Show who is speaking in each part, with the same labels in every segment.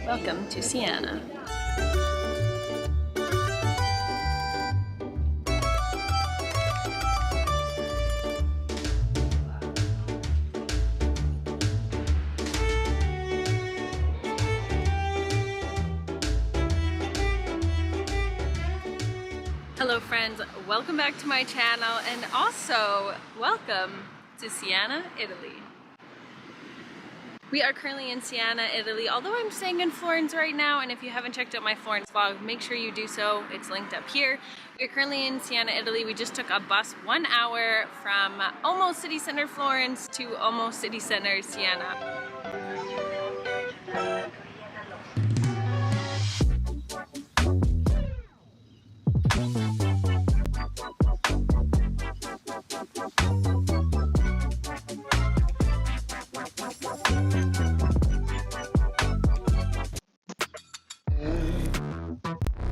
Speaker 1: Welcome to Siena. Hello friends, welcome back to my channel and also welcome to Siena, Italy. We are currently in Siena, Italy, although I'm staying in Florence right now, and if you haven't checked out my Florence vlog, make sure you do so. It's linked up here. We're currently in Siena, Italy. We just took a bus 1 hour from almost city center Florence to almost city center Siena.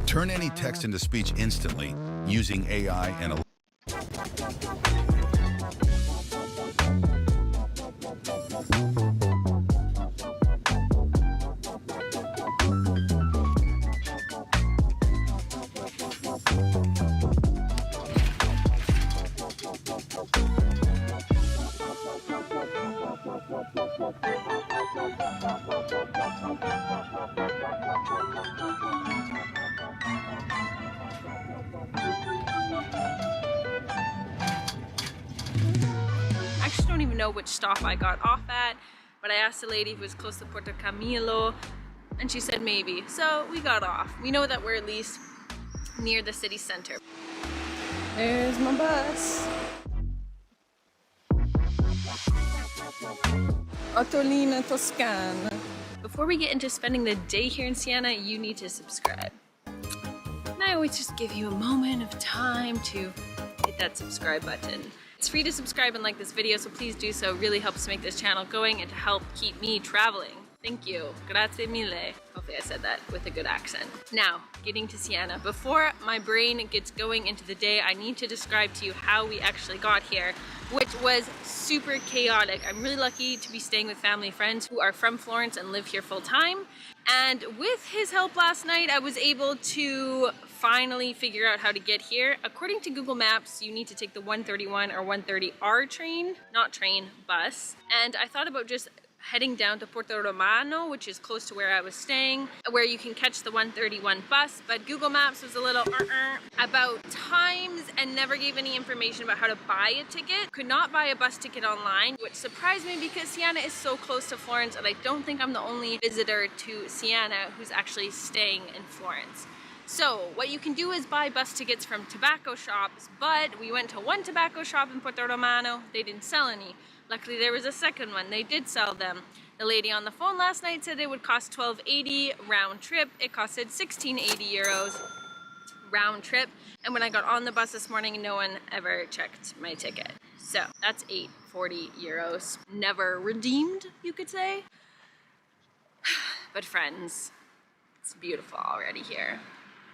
Speaker 2: Turn any text into speech instantly using AI and
Speaker 1: I don't even know which stop I got off at, but I asked the lady who was close to Porto Camillo and she said maybe. So we got off. We know that we're at least near the city center. There's my bus. Ottolina Toscana. Before we get into spending the day here in Siena, you need to subscribe. And I always just give you a moment of time to hit that subscribe button. It's free to subscribe and like this video, so please do so. It really helps to make this channel going and to help keep me traveling. Thank you. Grazie mille. Hopefully I said that with a good accent. Now, getting to Siena. Before my brain gets going into the day, I need to describe to you how we actually got here, which was super chaotic. I'm really lucky to be staying with family and friends who are from Florence and live here full time. And with his help last night, I was able to finally figure out how to get here. According to Google Maps, you need to take the 131 or 130R train, not train, bus. And I thought about just heading down to Porto Romano, which is close to where I was staying, where you can catch the 131 bus, but Google Maps was a little about times and never gave any information about how to buy a ticket. Could not buy a bus ticket online, which surprised me because Siena is so close to Florence and I don't think I'm the only visitor to Siena who's actually staying in Florence. So what you can do is buy bus tickets from tobacco shops, but we went to one tobacco shop in Porto Romano, they didn't sell any. Luckily there was a second one, they did sell them. The lady on the phone last night said it would cost $12.80 round trip. It costed €16.80 round trip. And when I got on the bus this morning, no one ever checked my ticket. So that's €8.40. Never redeemed, you could say. But friends, it's beautiful already here.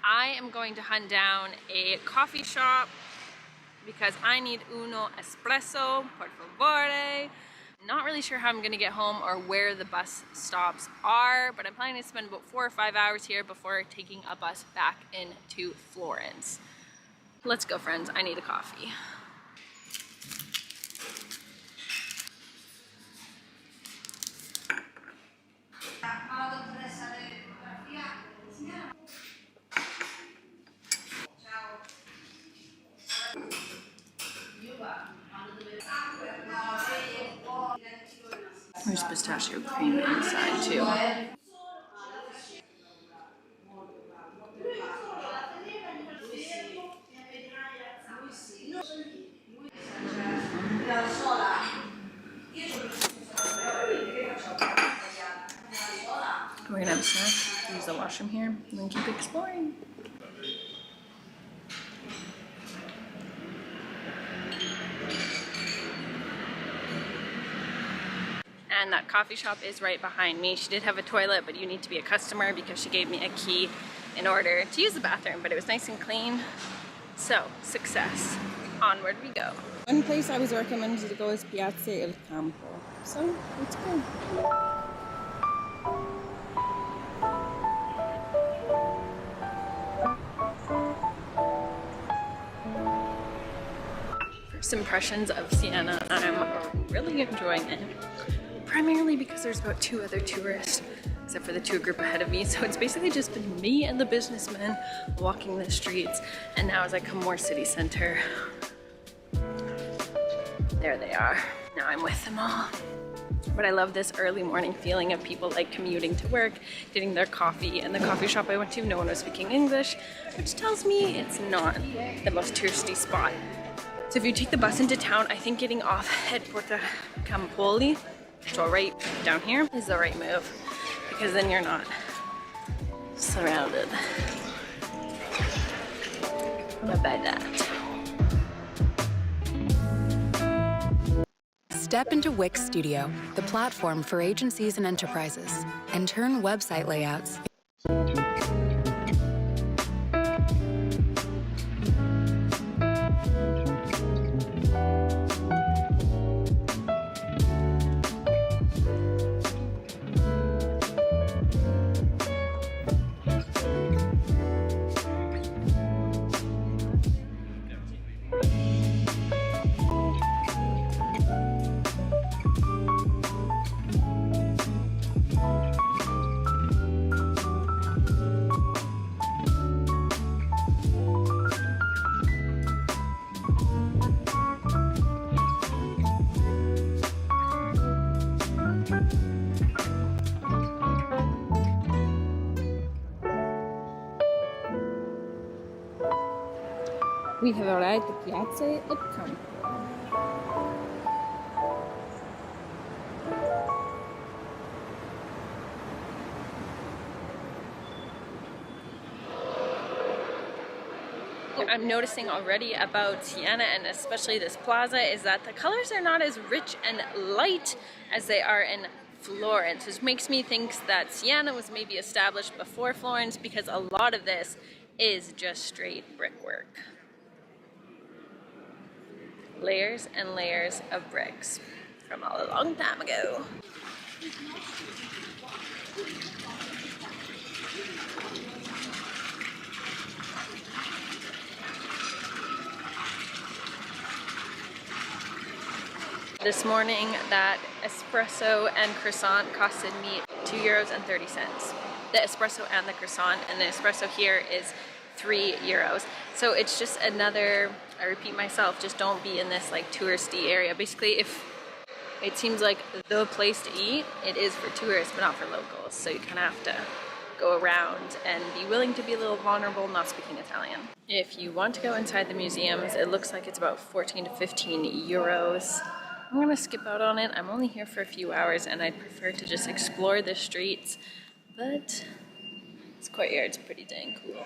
Speaker 1: I am going to hunt down a coffee shop because I need uno espresso, por favore. Not really sure how I'm gonna get home or where the bus stops are, but I'm planning to spend about 4 or 5 hours here before taking a bus back into Florence. Let's go, friends, I need a coffee. There's pistachio cream inside too. We're gonna have a snack, use the washroom here, and then keep exploring. And that coffee shop is right behind me. She did have a toilet, but you need to be a customer because she gave me a key in order to use the bathroom, but it was nice and clean. So, success. Onward we go. One place I was recommended to go is Piazza Il Campo. So, let's go. First impressions of Siena, I'm really enjoying it. Primarily because there's about 2 other tourists, except for the tour group ahead of me. So it's basically just been me and the businessmen walking the streets. And now as I come more city center, there they are. Now I'm with them all. But I love this early morning feeling of people like commuting to work, getting their coffee. And the coffee shop I went to, no one was speaking English, which tells me it's not the most touristy spot. So if you take the bus into town, I think getting off at Porta Campoli, so right down here, is the right move, because then you're not surrounded by that.
Speaker 3: Step into Wix Studio, the platform for agencies and enterprises, and turn website layouts
Speaker 1: We have arrived at Piazza at Campo. I'm noticing already about Siena, and especially this plaza, is that the colors are not as rich and light as they are in Florence, which makes me think that Siena was maybe established before Florence, because a lot of this is just straight brickwork. Layers and layers of bricks from a long time ago. This morning, that espresso and croissant costed me €2.30. The espresso and the croissant, and the espresso here is €3. So it's just another, I repeat myself, just don't be in this like touristy area. Basically, if it seems like the place to eat, it is for tourists, but not for locals. So you kind of have to go around and be willing to be a little vulnerable not speaking Italian. If you want to go inside the museums, it looks like it's about 14 to 15 euros. I'm gonna skip out on it. I'm only here for a few hours and I'd prefer to just explore the streets, but this courtyard's pretty dang cool.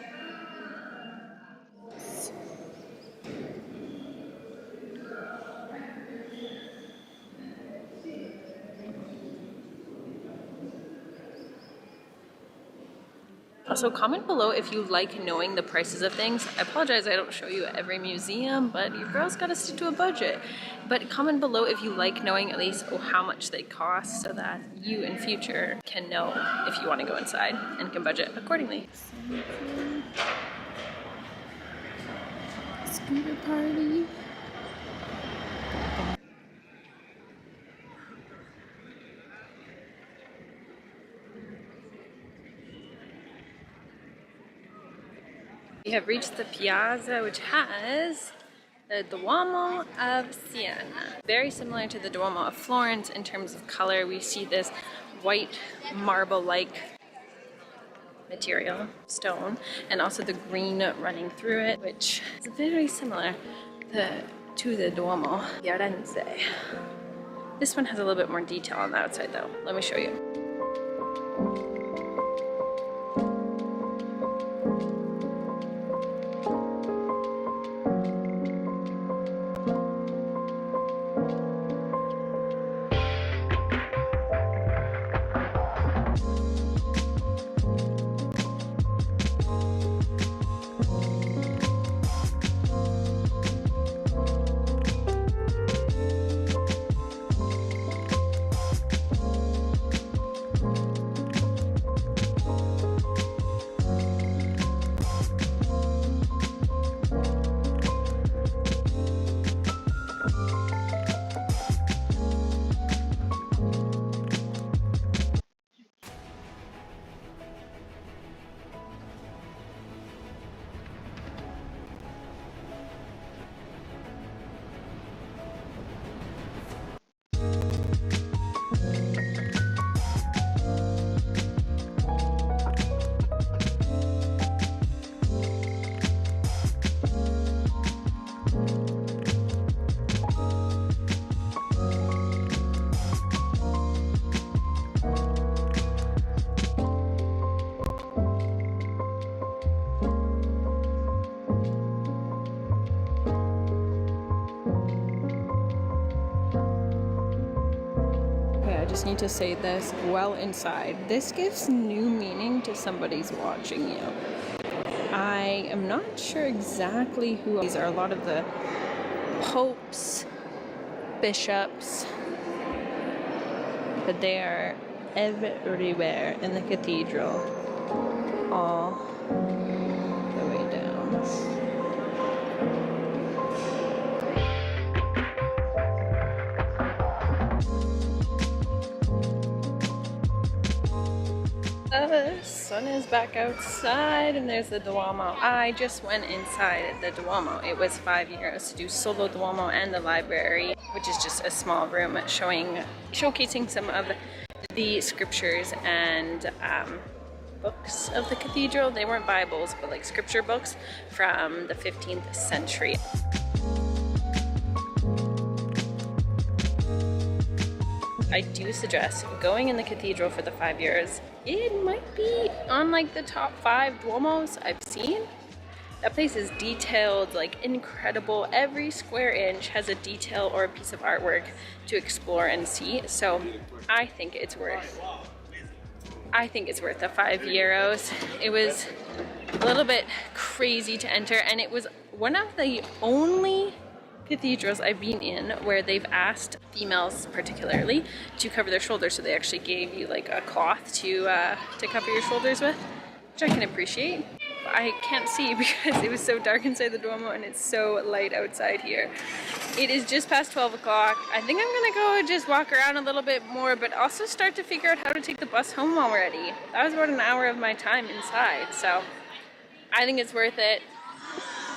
Speaker 1: Also, comment below if you like knowing the prices of things. I apologize I don't show you every museum, but your girl's gotta stick to a budget. But comment below if you like knowing at least how much they cost, so that you in future can know if you want to go inside and can budget accordingly. Scooter party. We have reached the piazza, which has the Duomo of Siena. Very similar to the Duomo of Florence in terms of color. We see this white marble-like material, stone, and also the green running through it, which is very similar to the Duomo Firenze. This one has a little bit more detail on the outside though. Let me show you. just need to say this well inside. This gives new meaning to somebody's watching you. I am not sure exactly who these are. A lot of the popes, bishops, but they are everywhere in the cathedral, all the way down. The sun is back outside and there's the Duomo. I just went inside the Duomo. It was €5 to do solo Duomo and the library, which is just a small room showcasing some of the scriptures and books of the cathedral. They weren't Bibles, but like scripture books from the 15th century. I do suggest going in the cathedral for the €5. It might be on like the top 5 Duomos I've seen. That place is detailed, like incredible. Every square inch has a detail or a piece of artwork to explore and see. So I think it's worth the €5. It was a little bit crazy to enter, and it was one of the only cathedrals I've been in where they've asked females particularly to cover their shoulders, so they actually gave you like a cloth to cover your shoulders with, which I can appreciate. I can't see because it was so dark inside the Duomo and it's so light outside here. It is just past 12 o'clock. I think I'm gonna go and just walk around a little bit more, but also start to figure out how to take the bus home already. That was about an hour of my time inside, so I think it's worth it.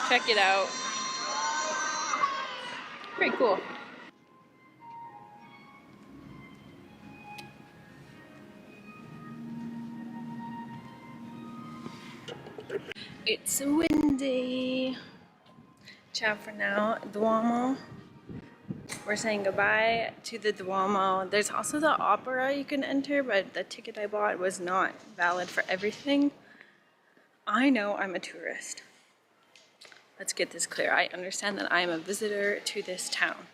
Speaker 1: Check it out. Pretty cool. It's windy. Ciao for now, Duomo. We're saying goodbye to the Duomo. There's also the opera you can enter, but the ticket I bought was not valid for everything. I know I'm a tourist. Let's get this clear. I understand that I am a visitor to this town.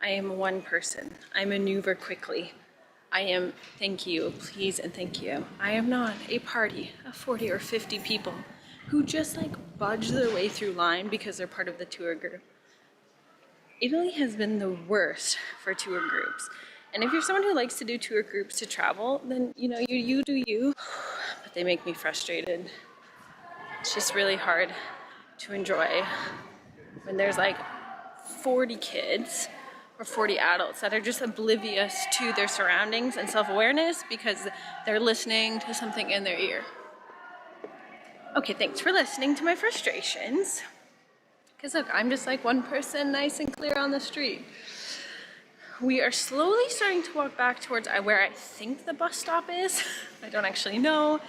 Speaker 1: I am one person. I maneuver quickly. I am, thank you, please and thank you. I am not a party of 40 or 50 people who just like budge their way through line because they're part of the tour group. Italy has been the worst for tour groups. And if you're someone who likes to do tour groups to travel, then you know, you do you. But they make me frustrated. It's just really hard to enjoy when there's like 40 kids or 40 adults that are just oblivious to their surroundings and self-awareness because they're listening to something in their ear. Okay, thanks for listening to my frustrations. Because look, I'm just like one person, nice and clear on the street. We are slowly starting to walk back towards where I think the bus stop is. I don't actually know.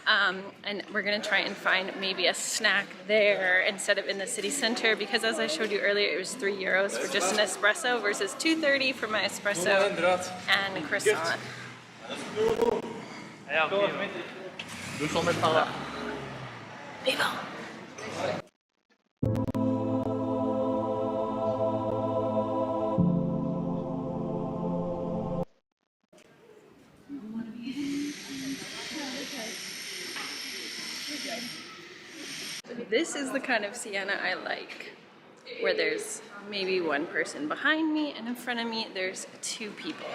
Speaker 1: And we're gonna try and find maybe a snack there instead of in the city center, because as I showed you earlier, it was €3 for just an espresso versus $2.30 for my espresso and croissant. This is the kind of Siena I like, where there's maybe one person behind me and in front of me there's 2 people.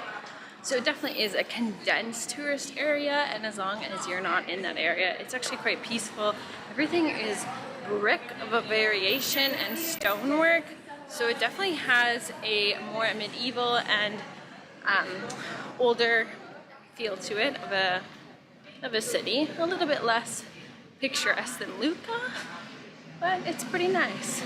Speaker 1: So it definitely is a condensed tourist area, and as long as you're not in that area, it's actually quite peaceful. Everything is brick of a variation and stonework, so it definitely has a more medieval and older feel to it of a city. A little bit less picturesque than Lucca, but it's pretty nice.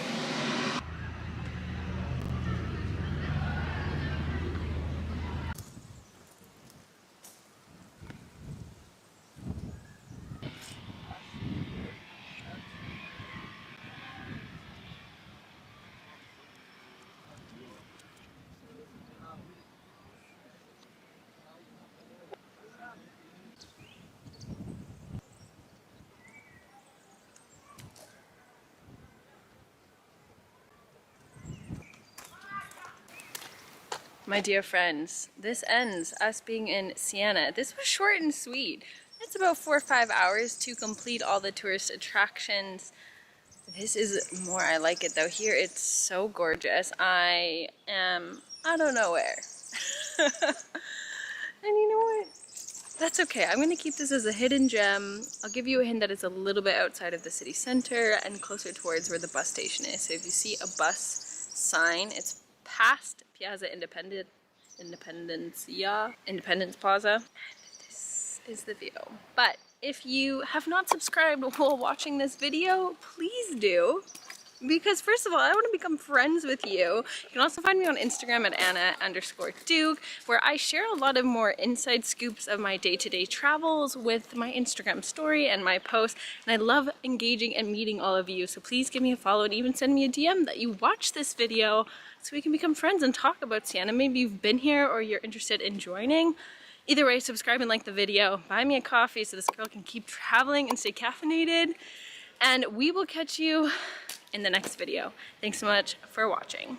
Speaker 1: My dear friends, this ends us being in Siena. This was short and sweet. It's about 4 or 5 hours to complete all the tourist attractions. This is more, I like it though. Here it's so gorgeous. I am out of nowhere. And you know what? That's okay. I'm gonna keep this as a hidden gem. I'll give you a hint that it's a little bit outside of the city center and closer towards where the bus station is. So if you see a bus sign, it's past Piazza Independence Plaza. And this is the view. But if you have not subscribed while watching this video, please do. Because first of all, I want to become friends with you. You can also find me on Instagram at Anna_Duke, where I share a lot of more inside scoops of my day-to-day travels with my Instagram story and my posts. And I love engaging and meeting all of you. So please give me a follow and even send me a DM that you watched this video so we can become friends and talk about Siena. Maybe you've been here or you're interested in joining. Either way, subscribe and like the video. Buy me a coffee so this girl can keep traveling and stay caffeinated. And we will catch you in the next video. Thanks so much for watching.